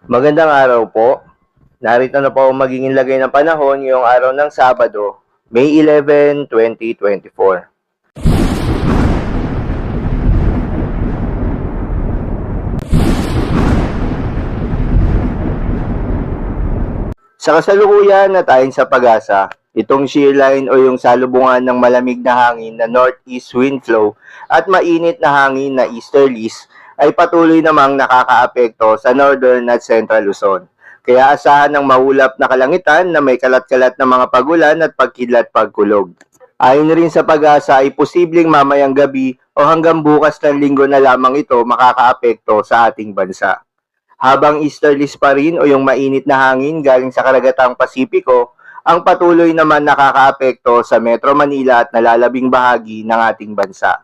Magandang araw po. Narito na po ang magiging lagay ng panahon ngayong araw ng Sabado, May 11, 2024. Sa kasalukuyan at ayon sa pag-asa, itong shear line o yung salubungan ng malamig na hangin na northeast wind flow at mainit na hangin na easterlies ay patuloy namang nakakaapekto sa northern at central Luzon. Kaya asahan ng maulap na kalangitan na may kalat-kalat na mga pagulan at pagkidlat-pagkulog. Ayon rin sa pag-asa ay posibleng mamayang gabi o hanggang bukas ng linggo na lamang ito makakaapekto sa ating bansa. Habang easterlies pa rin o yung mainit na hangin galing sa karagatang Pasipiko, ang patuloy naman nakakaapekto sa Metro Manila at nalalabing bahagi ng ating bansa.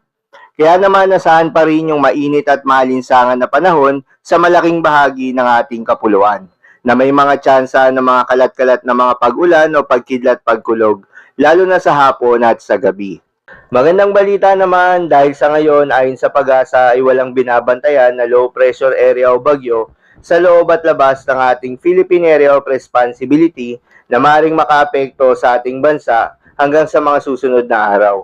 Kaya naman nasahan pa rin yung mainit at maalinsangan na panahon sa malaking bahagi ng ating kapuluan, na may mga tsansa ng mga kalat-kalat na mga pag-ulan o pagkidlat-pagkulog, lalo na sa hapon at sa gabi. Magandang balita naman dahil sa ngayon ayon sa pag-asa ay walang binabantayan na low pressure area o bagyo sa loob at labas ng ating Philippine Area of Responsibility na maaaring makaapekto sa ating bansa hanggang sa mga susunod na araw.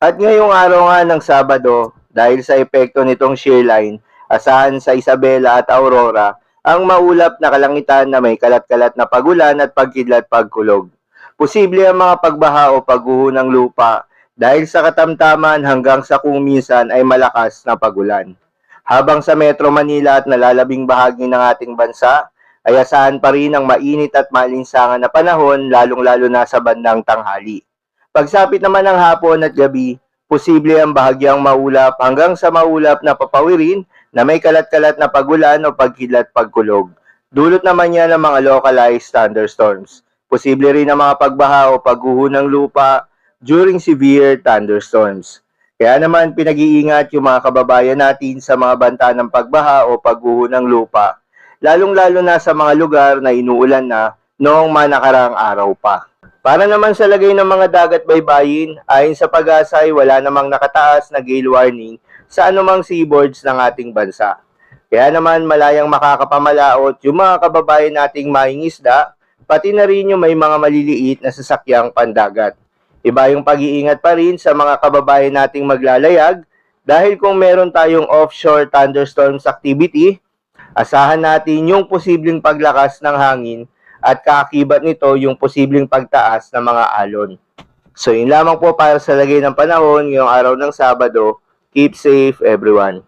At ngayong araw nga ng Sabado, dahil sa epekto nitong shear line, asahan sa Isabela at Aurora ang maulap na kalangitan na may kalat-kalat na pagulan at pagkidlat-pagkulog. Posible ang mga pagbaha o pagguho ng lupa dahil sa katamtaman hanggang sa kung minsan ay malakas na pagulan. Habang sa Metro Manila at nalalabing bahagi ng ating bansa, ay asahan pa rin ang mainit at maalinsangan na panahon lalong-lalo na sa bandang tanghali. Pagsapit naman ng hapon at gabi, posible ang bahagyang maulap hanggang sa maulap na papawirin na may kalat-kalat na pagulan o pagkidlat-pagkulog. Dulot naman yan ng mga localized thunderstorms. Posible rin ang mga pagbaha o pagguho ng lupa during severe thunderstorms. Kaya naman pinag-iingat yung mga kababayan natin sa mga banta ng pagbaha o pagguho ng lupa, lalong-lalo na sa mga lugar na inuulan na noong manakarang araw pa. Para naman sa lagay ng mga dagat baybayin, ayon sa pag-asa ay wala namang nakataas na gale warning sa anumang seaboards ng ating bansa. Kaya naman malayang makakapamalaot yung mga kababayan nating mangingisda, pati na rin yung may mga maliliit na sasakyang pandagat. Iba yung pag-iingat pa rin sa mga kababayan nating maglalayag dahil kung meron tayong offshore thunderstorms activity, asahan natin yung posibleng paglakas ng hangin at kaakibat nito yung posibleng pagtaas ng mga alon. So yun lamang po para sa lagay ng panahon ngayong araw ng Sabado. Keep safe everyone.